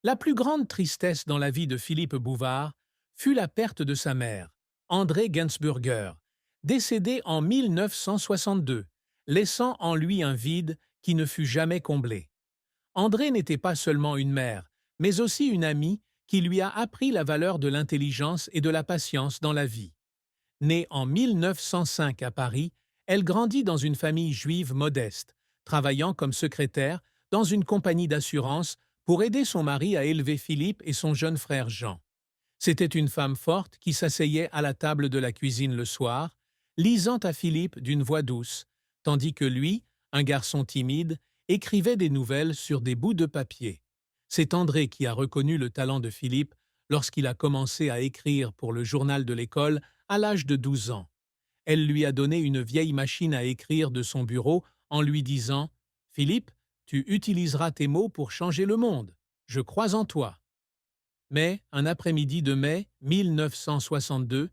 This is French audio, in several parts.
La plus grande tristesse dans la vie de Philippe Bouvard fut la perte de sa mère, André Gensburger, décédée en 1962, laissant en lui un vide qui ne fut jamais comblé. André n'était pas seulement une mère, mais aussi une amie qui lui a appris la valeur de l'intelligence et de la patience dans la vie. Née en 1905 à Paris, elle grandit dans une famille juive modeste, travaillant comme secrétaire dans une compagnie d'assurance pour aider son mari à élever Philippe et son jeune frère Jean. C'était une femme forte qui s'asseyait à la table de la cuisine le soir, lisant à Philippe d'une voix douce, tandis que lui, un garçon timide, écrivait des nouvelles sur des bouts de papier. C'est André qui a reconnu le talent de Philippe lorsqu'il a commencé à écrire pour le journal de l'école à l'âge de 12 ans. Elle lui a donné une vieille machine à écrire de son bureau en lui disant « Philippe, tu utiliseras tes mots pour changer le monde. Je crois en toi. » Mais, un après-midi de mai 1962,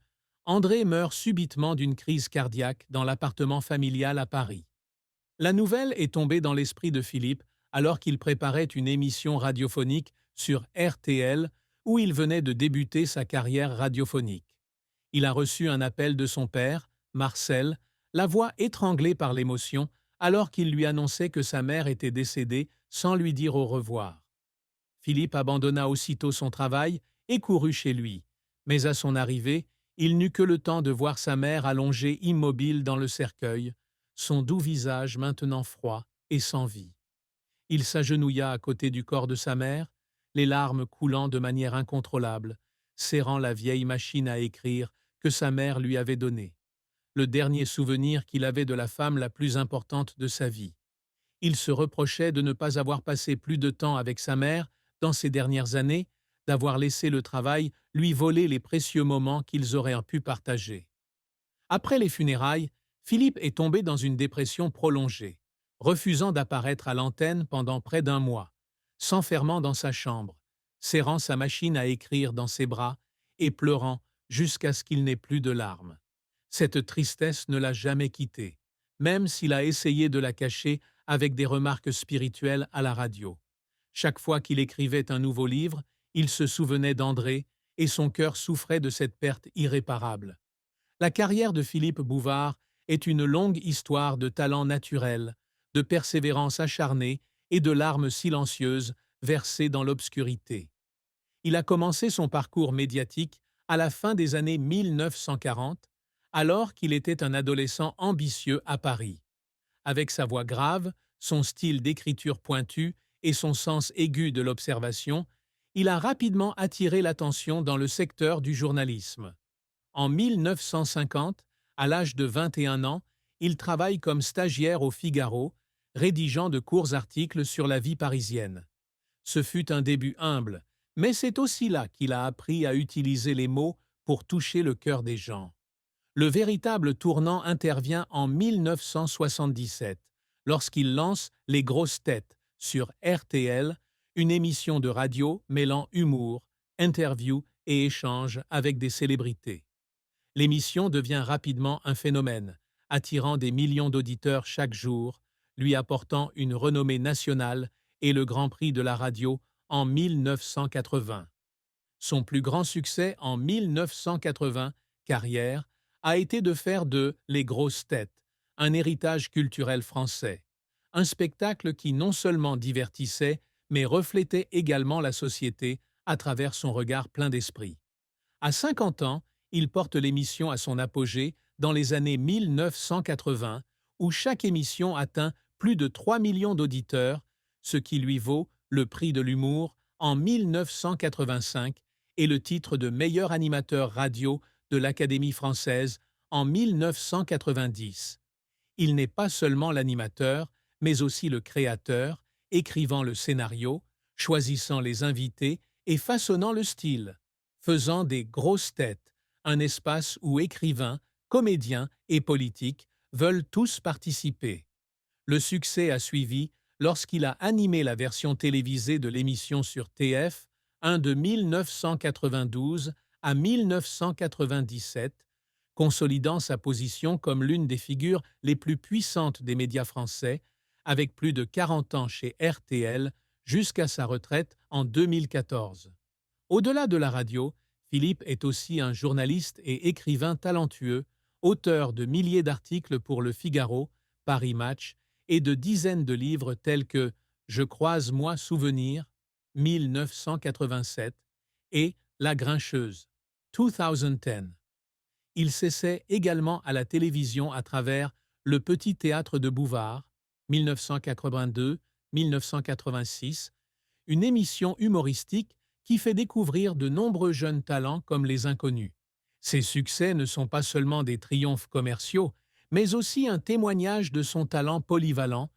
André meurt subitement d'une crise cardiaque dans l'appartement familial à Paris. La nouvelle est tombée dans l'esprit de Philippe alors qu'il préparait une émission radiophonique sur RTL où il venait de débuter sa carrière radiophonique. Il a reçu un appel de son père, Marcel, la voix étranglée par l'émotion, alors qu'il lui annonçait que sa mère était décédée sans lui dire au revoir. Philippe abandonna aussitôt son travail et courut chez lui, mais à son arrivée, il n'eut que le temps de voir sa mère allongée immobile dans le cercueil, son doux visage maintenant froid et sans vie. Il s'agenouilla à côté du corps de sa mère, les larmes coulant de manière incontrôlable, serrant la vieille machine à écrire que sa mère lui avait donnée, le dernier souvenir qu'il avait de la femme la plus importante de sa vie. Il se reprochait de ne pas avoir passé plus de temps avec sa mère dans ces dernières années, d'avoir laissé le travail lui voler les précieux moments qu'ils auraient pu partager. Après les funérailles, Philippe est tombé dans une dépression prolongée, refusant d'apparaître à l'antenne pendant près d'un mois, s'enfermant dans sa chambre, serrant sa machine à écrire dans ses bras et pleurant jusqu'à ce qu'il n'ait plus de larmes. Cette tristesse ne l'a jamais quitté, même s'il a essayé de la cacher avec des remarques spirituelles à la radio. Chaque fois qu'il écrivait un nouveau livre, il se souvenait d'André et son cœur souffrait de cette perte irréparable. La carrière de Philippe Bouvard est une longue histoire de talent naturel, de persévérance acharnée et de larmes silencieuses versées dans l'obscurité. Il a commencé son parcours médiatique à la fin des années 1940, alors qu'il était un adolescent ambitieux à Paris. Avec sa voix grave, son style d'écriture pointu et son sens aigu de l'observation, il a rapidement attiré l'attention dans le secteur du journalisme. En 1950, à l'âge de 21 ans, il travaille comme stagiaire au Figaro, rédigeant de courts articles sur la vie parisienne. Ce fut un début humble, mais c'est aussi là qu'il a appris à utiliser les mots pour toucher le cœur des gens. Le véritable tournant intervient en 1977, lorsqu'il lance Les Grosses Têtes sur RTL, une émission de radio mêlant humour, interview et échange avec des célébrités. L'émission devient rapidement un phénomène, attirant des millions d'auditeurs chaque jour, lui apportant une renommée nationale et le Grand Prix de la radio en 1980. Son plus grand succès en 1980, carrière, a été de faire de Les Grosses Têtes un héritage culturel français, un spectacle qui non seulement divertissait, mais reflétait également la société à travers son regard plein d'esprit. À 50 ans, il porte l'émission à son apogée dans les années 1980, où chaque émission atteint plus de 3 millions d'auditeurs, ce qui lui vaut le prix de l'humour en 1985 et le titre de meilleur animateur radio de l'Académie française en 1990. Il n'est pas seulement l'animateur, mais aussi le créateur, écrivant le scénario, choisissant les invités et façonnant le style, faisant des grosses têtes, un espace où écrivains, comédiens et politiques veulent tous participer. Le succès a suivi lorsqu'il a animé la version télévisée de l'émission sur TF, de 1992 à 1997, consolidant sa position comme l'une des figures les plus puissantes des médias français, avec plus de 40 ans chez RTL jusqu'à sa retraite en 2014. Au-delà de la radio, Philippe est aussi un journaliste et écrivain talentueux, auteur de milliers d'articles pour Le Figaro, Paris Match et de dizaines de livres tels que Je croise moi souvenir, 1987, et La Grincheuse, 2010. Il s'essaie également à la télévision à travers Le Petit Théâtre de Bouvard, 1982-1986, une émission humoristique qui fait découvrir de nombreux jeunes talents comme les inconnus. Ses succès ne sont pas seulement des triomphes commerciaux, mais aussi un témoignage de son talent polyvalent,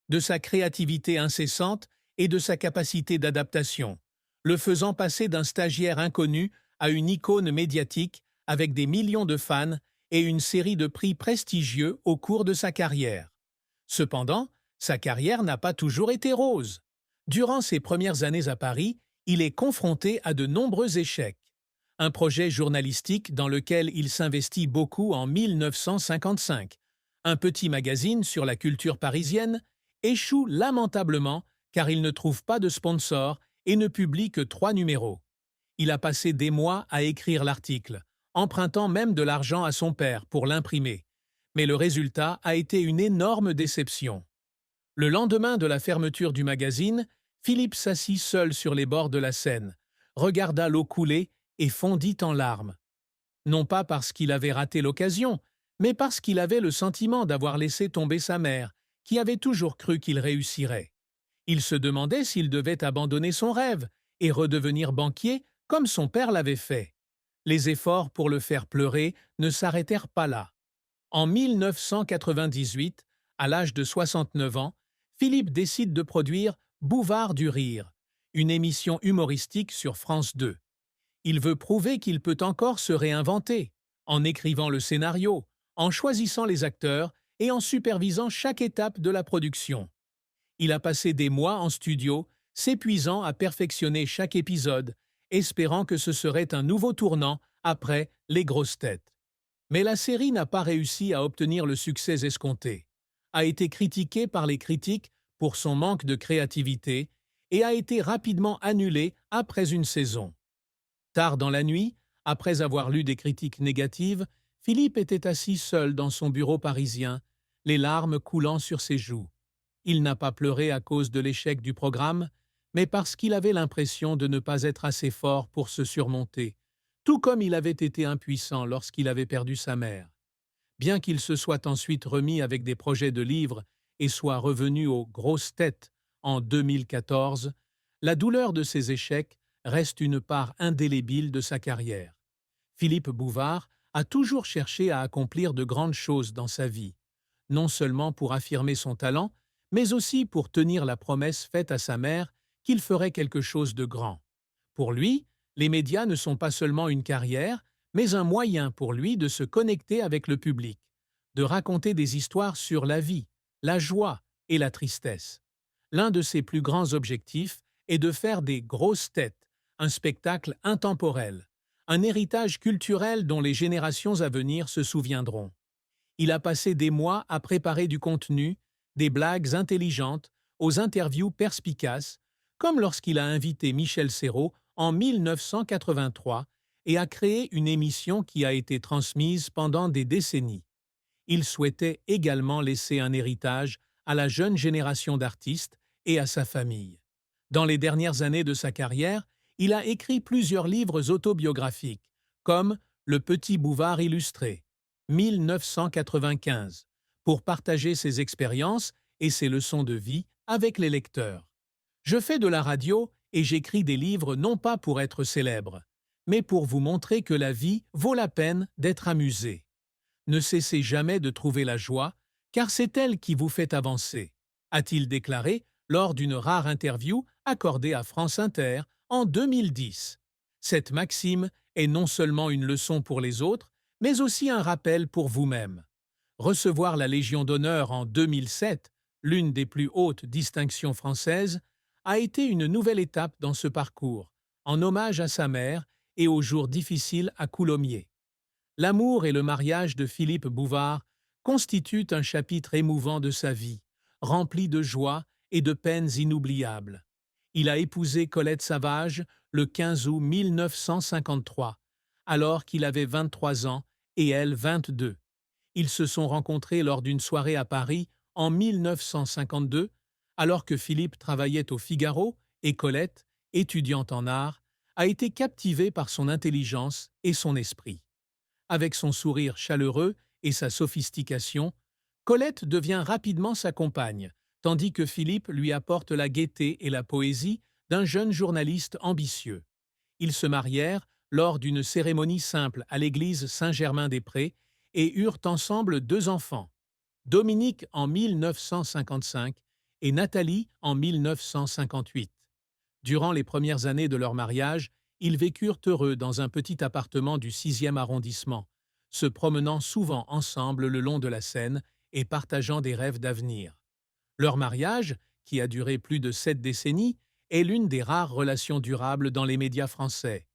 de sa créativité incessante et de sa capacité d'adaptation, le faisant passer d'un stagiaire inconnu à une icône médiatique avec des millions de fans et une série de prix prestigieux au cours de sa carrière. Cependant, sa carrière n'a pas toujours été rose. Durant ses premières années à Paris, il est confronté à de nombreux échecs. Un projet journalistique dans lequel il s'investit beaucoup en 1955, un petit magazine sur la culture parisienne, échoue lamentablement car il ne trouve pas de sponsor et ne publie que 3 numéros. Il a passé des mois à écrire l'article, empruntant même de l'argent à son père pour l'imprimer. Mais le résultat a été une énorme déception. Le lendemain de la fermeture du magazine, Philippe s'assit seul sur les bords de la Seine, regarda l'eau couler et fondit en larmes. Non pas parce qu'il avait raté l'occasion, mais parce qu'il avait le sentiment d'avoir laissé tomber sa mère, qui avait toujours cru qu'il réussirait. Il se demandait s'il devait abandonner son rêve et redevenir banquier comme son père l'avait fait. Les efforts pour le faire pleurer ne s'arrêtèrent pas là. En 1998, à l'âge de 69 ans, Philippe décide de produire Bouvard du Rire, une émission humoristique sur France 2. Il veut prouver qu'il peut encore se réinventer, en écrivant le scénario, en choisissant les acteurs et en supervisant chaque étape de la production. Il a passé des mois en studio, s'épuisant à perfectionner chaque épisode, espérant que ce serait un nouveau tournant après Les Grosses Têtes. Mais la série n'a pas réussi à obtenir le succès escompté, a été critiquée par les critiques pour son manque de créativité et a été rapidement annulée après une saison. Tard dans la nuit, après avoir lu des critiques négatives, Philippe était assis seul dans son bureau parisien, les larmes coulant sur ses joues. Il n'a pas pleuré à cause de l'échec du programme, mais parce qu'il avait l'impression de ne pas être assez fort pour se surmonter, tout comme il avait été impuissant lorsqu'il avait perdu sa mère. Bien qu'il se soit ensuite remis avec des projets de livres et soit revenu aux grosses têtes en 2014, la douleur de ses échecs reste une part indélébile de sa carrière. Philippe Bouvard a toujours cherché à accomplir de grandes choses dans sa vie, non seulement pour affirmer son talent, mais aussi pour tenir la promesse faite à sa mère qu'il ferait quelque chose de grand. Pour lui, les médias ne sont pas seulement une carrière, mais un moyen pour lui de se connecter avec le public, de raconter des histoires sur la vie, la joie et la tristesse. L'un de ses plus grands objectifs est de faire des grosses têtes, un spectacle intemporel, un héritage culturel dont les générations à venir se souviendront. Il a passé des mois à préparer du contenu, des blagues intelligentes, aux interviews perspicaces, comme lorsqu'il a invité Michel Serrault en 1983 et a créé une émission qui a été transmise pendant des décennies. Il souhaitait également laisser un héritage à la jeune génération d'artistes et à sa famille. Dans les dernières années de sa carrière, il a écrit plusieurs livres autobiographiques, comme Le Petit Bouvard illustré, 1995, pour partager ses expériences et ses leçons de vie avec les lecteurs. Je fais de la radio et j'écris des livres non pas pour être célèbre, mais pour vous montrer que la vie vaut la peine d'être amusée. Ne cessez jamais de trouver la joie, car c'est elle qui vous fait avancer, a-t-il déclaré lors d'une rare interview accordée à France Inter en 2010. Cette maxime est non seulement une leçon pour les autres, mais aussi un rappel pour vous-même. Recevoir la Légion d'honneur en 2007, l'une des plus hautes distinctions françaises, a été une nouvelle étape dans ce parcours, en hommage à sa mère et aux jours difficiles à Coulommiers. L'amour et le mariage de Philippe Bouvard constituent un chapitre émouvant de sa vie, rempli de joie et de peines inoubliables. Il a épousé Colette Savage le 15 août 1953, alors qu'il avait 23 ans et elle 22. Ils se sont rencontrés lors d'une soirée à Paris en 1952, alors que Philippe travaillait au Figaro et Colette, étudiante en art, a été captivée par son intelligence et son esprit. Avec son sourire chaleureux et sa sophistication, Colette devient rapidement sa compagne, tandis que Philippe lui apporte la gaieté et la poésie d'un jeune journaliste ambitieux. Ils se marièrent lors d'une cérémonie simple à l'église Saint-Germain-des-Prés et eurent ensemble 2 enfants, Dominique en 1955 et Nathalie en 1958. Durant les premières années de leur mariage, ils vécurent heureux dans un petit appartement du 6e arrondissement, se promenant souvent ensemble le long de la Seine et partageant des rêves d'avenir. Leur mariage, qui a duré plus de 7 décennies, est l'une des rares relations durables dans les médias français.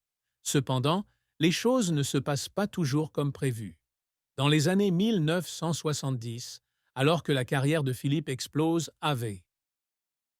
Cependant, les choses ne se passent pas toujours comme prévu. Dans les années 1970, alors que la carrière de Philippe explose, Ave.